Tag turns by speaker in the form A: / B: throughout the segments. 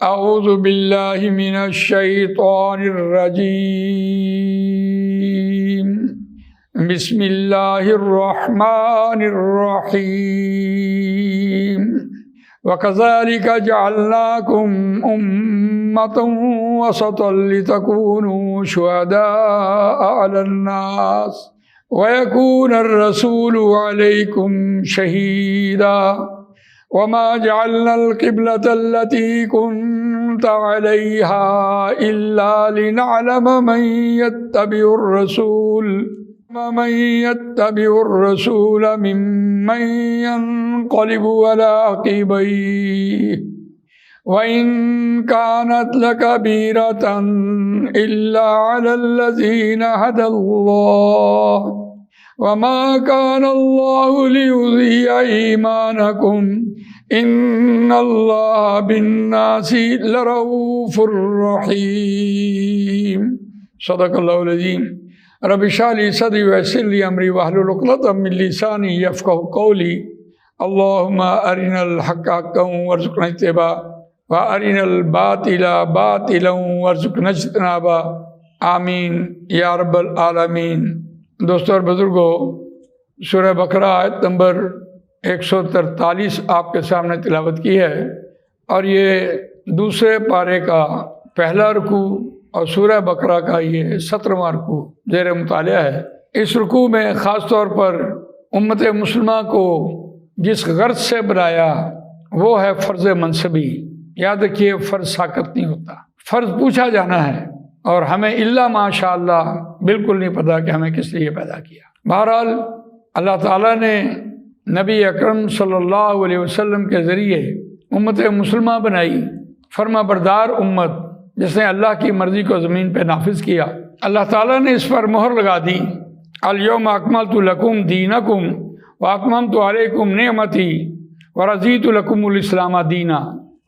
A: اعوذ باللہ من الشیطان الرجیم بسم اللہ الرحمن الرحیم وَكَذَلِكَ جَعَلْنَاكُمْ أُمَّةً وَسَطًا لِتَكُونُوا شُهَدَاءَ عَلَى النَّاسِ وَيَكُونَ الرَّسُولُ عَلَيْكُمْ شَهِيدًا وَمَا جَعَلْنَا الْقِبْلَةَ الَّتِي كُنْتَ عَلَيْهَا إِلَّا لِنَعْلَمَ مَنْ يَتَّبِعُ الرَّسُولَ مِمَّنْ يَنْقَلِبُ عَلَى عَقِبَيْهِ وَإِنْ كَانَتْ لَكَبِيرَةً إِلَّا عَلَى الَّذِينَ هَدَى اللَّهُ وَمَا كَانَ اللَّهُ لِيُضِيعَ إِيمَانَكُمْ إِنَّ اللَّهَ بِالنَّاسِ لَرَءُوفٌ رَحِيمٌ صدق اللہ العظیم۔ رب اشرح لي صدری ويسر لي أمري واحلل عقدة من لساني يفقهوا قولي اللهم أرنا الحق حقا وارزقنا اتباعه وأرنا الباطل باطلا وارزقنا اجتنابه آمین یا رب العالمین۔ دوستو اور بزرگوں، سورہ بقرہ آیت نمبر 143 آپ کے سامنے تلاوت کی ہے، اور یہ دوسرے پارے کا پہلا رکوع اور سورہ بقرہ کا یہ 17واں رکوع زیر مطالعہ ہے۔ اس رکوع میں خاص طور پر امت مسلمہ کو جس غرض سے بنایا وہ ہے فرض منصبی۔ یاد رکھیے، فرض ساقط نہیں ہوتا، فرض پوچھا جانا ہے، اور ہمیں الا ماشاء اللہ بالکل نہیں پتا کہ ہمیں کس لیے پیدا کیا۔ بہرحال اللہ تعالیٰ نے نبی اکرم صلی اللہ علیہ وسلم کے ذریعے امت مسلمہ بنائی، فرما بردار امت جس نے اللہ کی مرضی کو زمین پہ نافذ کیا۔ اللہ تعالیٰ نے اس پر مہر لگا دی، الیوم اکملت لکم دینکم واتممت علیکم نعمتی ورضیت لکم الاسلام دینا۔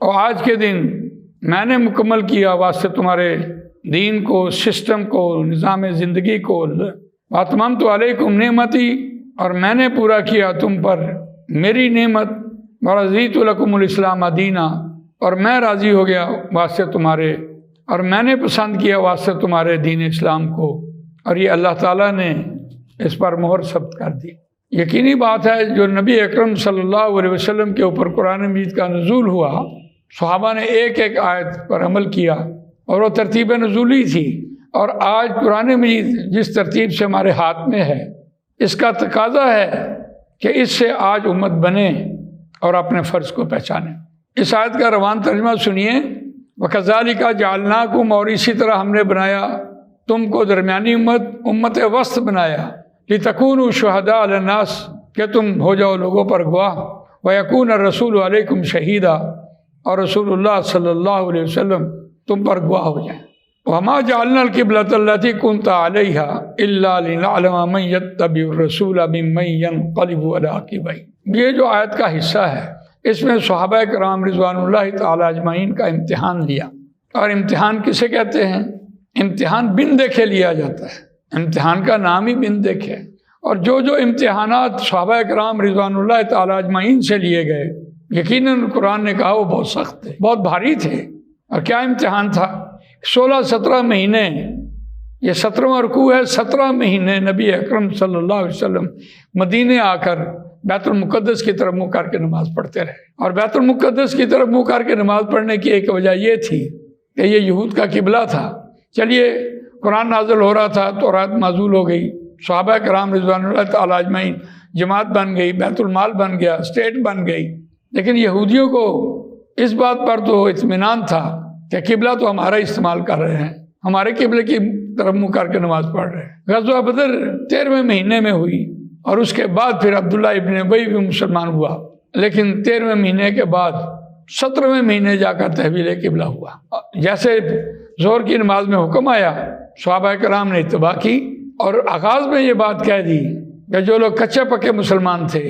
A: اور آج کے دن میں نے مکمل کیا واسطے تمہارے دین کو، سسٹم کو، نظام زندگی کو، واتممت علیکم نعمتی، اور میں نے پورا کیا تم پر میری نعمت، ورضیت لکم الاسلام دینا، اور میں راضی ہو گیا واسطے تمہارے، اور میں نے پسند کیا واسطے تمہارے دین اسلام کو۔ اور یہ اللہ تعالیٰ نے اس پر مہر ثبت کر دی۔ یقینی بات ہے جو نبی اکرم صلی اللہ علیہ وسلم کے اوپر قرآن مجید کا نزول ہوا، صحابہ نے ایک ایک آیت پر عمل کیا، اور وہ ترتیب نزولی تھی۔ اور آج قرآن مجید جس ترتیب سے ہمارے ہاتھ میں ہے، اس کا تقاضا ہے کہ اس سے آج امت بنے اور اپنے فرض کو پہچانے۔ اس آیت کا روان ترجمہ سنیے، وَكَذَلِكَ جَعَلْنَاكُمْ، اور اسی طرح ہم نے بنایا تم کو درمیانی امت وسط بنایا، لِتَكُونُوا شُهَدَاءَ عَلَى النَّاسِ، کہ تم ہو جاؤ لوگوں پر گواہ، وَيَكُونَ الرَّسُولُ عَلَيْكُمْ شَهِيدًا، اور رسول اللہ صلی اللہ علیہ وسلم تم پر گواہ ہو جائیں۔ وَمَا جَعَلْنَا الْقِبْلَةَ الَّتِي كُنْتَ عَلَيْهَا إِلَّا لِنَعْلَمَ مَنْ يَتَّبِعُ الرَّسُولَ مِمَّنْ يَنْقَلِبُ عَلَى عَقِبَيْهِ۔ یہ جو آیت کا حصہ ہے، اس میں صحابہ کرام رضوان اللہ تعالی اجمعین کا امتحان لیا۔ اور امتحان کسے کہتے ہیں؟ امتحان بن دیکھے لیا جاتا ہے، امتحان کا نام ہی بن دیکھے۔ اور جو امتحانات صحابہ کرام رضوان اللہ تعالی اجمعین سے لیے گئے، یقیناً قرآن نے کہا وہ بہت سخت تھے، بہت بھاری تھے۔ اور کیا امتحان تھا؟ 16-17 مہینے، یہ 17واں رکوع ہے، 17 مہینے نبی اکرم صلی اللہ علیہ وسلم مدینے آ کر بیت المقدس کی طرف منہ کر کے نماز پڑھتے رہے۔ اور بیت المقدس کی طرف منہ کر کے نماز پڑھنے کی ایک وجہ یہ تھی کہ یہ یہود کا قبلہ تھا۔ چلیے، قرآن نازل ہو رہا تھا، تورات معزول ہو گئی، صحابہ کرام رضوان اللہ تعالی اجمعین جماعت بن گئی، بیت المال بن گیا، اسٹیٹ بن گئی، لیکن یہودیوں کو اس بات پر تو اطمینان تھا کہ قبلہ تو ہمارا استعمال کر رہے ہیں، ہمارے قبلے کی طرف منہ کر کے نماز پڑھ رہے ہیں۔ غزوہ بدر 13ویں مہینے میں ہوئی، اور اس کے بعد پھر عبداللہ ابن ابی بھی مسلمان ہوا، لیکن 13ویں مہینے کے بعد 17ویں مہینے جا کر تحویل قبلہ ہوا۔ جیسے ظہر کی نماز میں حکم آیا، صحابہ کرام نے اتباع کی، اور آغاز میں یہ بات کہہ دی کہ جو لوگ کچے پکے مسلمان تھے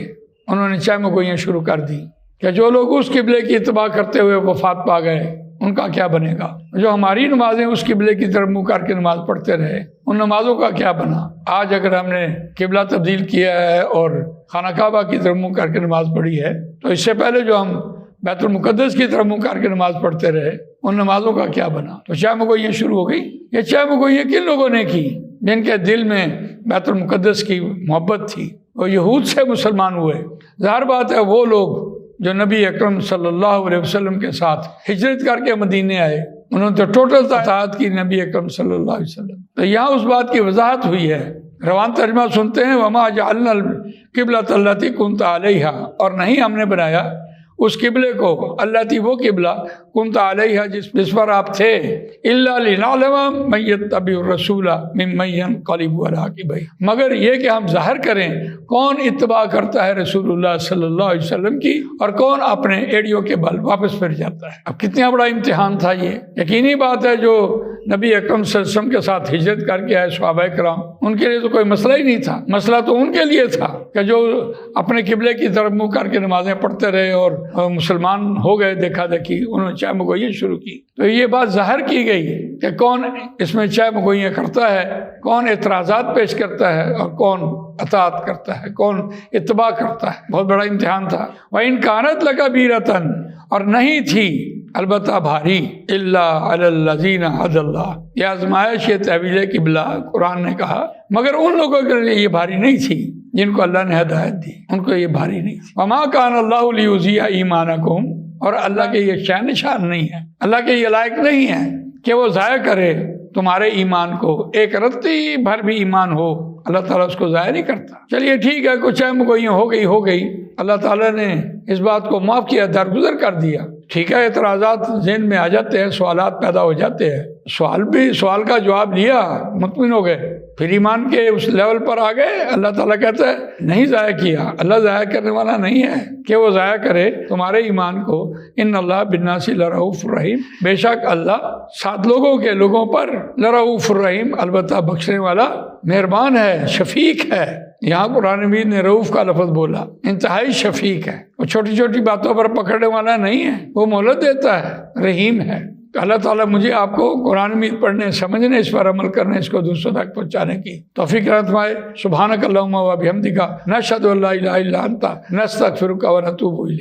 A: انہوں نے چہم گوئیاں شروع کر دی کہ جو لوگ اس قبلے کی اتباع کرتے ہوئے وفات پا گئے ان کا کیا بنے گا، جو ہماری نمازیں اس قبلے کی طرف منہ کر کے نماز پڑھتے رہے ان نمازوں کا کیا بنا۔ آج اگر ہم نے قبلہ تبدیل کیا ہے اور خانہ کعبہ کی طرف منہ کر کے نماز پڑھی ہے، تو اس سے پہلے جو ہم بیت المقدس کی طرف منہ کر کے نماز پڑھتے رہے، ان نمازوں کا کیا بنا؟ تو چہ مگوئیاں شروع ہو گئی۔ یہ چہ مگوئیاں کن لوگوں نے کی؟ جن کے دل میں بیت المقدس کی محبت تھی، وہ یہود سے مسلمان ہوئے۔ ظاہر بات ہے وہ لوگ جو نبی اکرم صلی اللہ علیہ وسلم کے ساتھ ہجرت کر کے مدینے آئے، انہوں نے تو ٹوٹل اطاعت کی نبی اکرم صلی اللہ علیہ وسلم۔ تو یہاں اس بات کی وضاحت ہوئی ہے، روان ترجمہ سنتے ہیں، وما جعلنا القبلۃ التی کنت علیہا، اور نہیں ہم نے بنایا اس قبلے کو، التی وہ قبلہ، کنت علیہا جس پر آپ تھے، الا لنعلم من یتبع الرسول ممن ینقلب علی عقبیہ، مگر یہ کہ ہم ظاہر کریں کون اتباع کرتا ہے رسول اللہ صلی اللہ علیہ وسلم کی اور کون اپنے ایڑیوں کے بل واپس پھر جاتا ہے۔ اب کتنا بڑا امتحان تھا یہ۔ یقینی بات ہے جو نبی اکرم صلی اللہ علیہ وسلم کے ساتھ ہجرت کر کے آئے صحابہ کرام، ان کے لیے تو کوئی مسئلہ ہی نہیں تھا۔ مسئلہ تو ان کے لیے تھا کہ جو اپنے قبلے کی طرف منہ کر کے نمازیں پڑھتے رہے اور مسلمان ہو گئے دیکھا دیکھی، انہوں نے چہ مگوئیاں شروع کی۔ تو یہ بات ظاہر کی گئی کہ کون اس میں چہ مگوئیاں کرتا ہے، کون اعتراضات پیش کرتا ہے اور کون اطاعت کرتا ہے، کون اتباع کرتا ہے۔ بہت بڑا امتحان تھا۔ وَإِن كَانَتْ لَكَبِيرَةً، اور نہیں تھی البتہ بھاری، الا علی الذین ھدی اللہ، یہ آزمائش، یہ تحویل قبلہ قرآن نے کہا، مگر ان لوگوں کے لیے یہ بھاری نہیں تھی جن کو اللہ نے ہدایت دی، ان کو یہ بھاری نہیں تھی۔ وما کان اللہ لیضیع ایمانکم، اور اللہ کے یہ شان نشان نہیں ہے، اللہ کے یہ لائق نہیں ہے کہ وہ ضائع کرے تمہارے ایمان کو، ایک رتی بھر بھی ایمان ہو اللہ تعالیٰ اس کو ضائع نہیں کرتا۔ چلیے ٹھیک ہے، کچھ مگوئیاں ہو گئی، اللہ تعالیٰ نے اس بات کو معاف کیا، درگزر کر دیا۔ ٹھیک ہے، اعتراضات ذہن میں آ جاتے ہیں، سوالات پیدا ہو جاتے ہیں، سوال کا جواب لیا، مطمئن ہو گئے، پھر ایمان کے اس لیول پر آ گئے۔ اللہ تعالیٰ کہتا ہے نہیں ضائع کیا، اللہ ضائع کرنے والا نہیں ہے کہ وہ ضائع کرے تمہارے ایمان کو۔ ان اللہ بالناس لرؤوف الرحیم، بے شک اللہ سات لوگوں پر لرؤوف الرحیم، البتہ بخشنے والا مہربان ہے، شفیق ہے۔ یہاں قرآن مجید نے رؤوف کا لفظ بولا، انتہائی شفیق ہے، وہ چھوٹی چھوٹی باتوں پر پکڑنے والا نہیں ہے، وہ مہلت دیتا ہے، رحیم ہے۔ اللہ تعالیٰ مجھے آپ کو قرآن مجید پڑھنے، سمجھنے، اس پر عمل کرنے، اس کو دوسروں تک پہنچانے کی توفیق عطا فرمائے۔ سبحانک اللہم و بحمدک، نشہد ان لا الہ الا انت، نستغفرک و نتوب الیک۔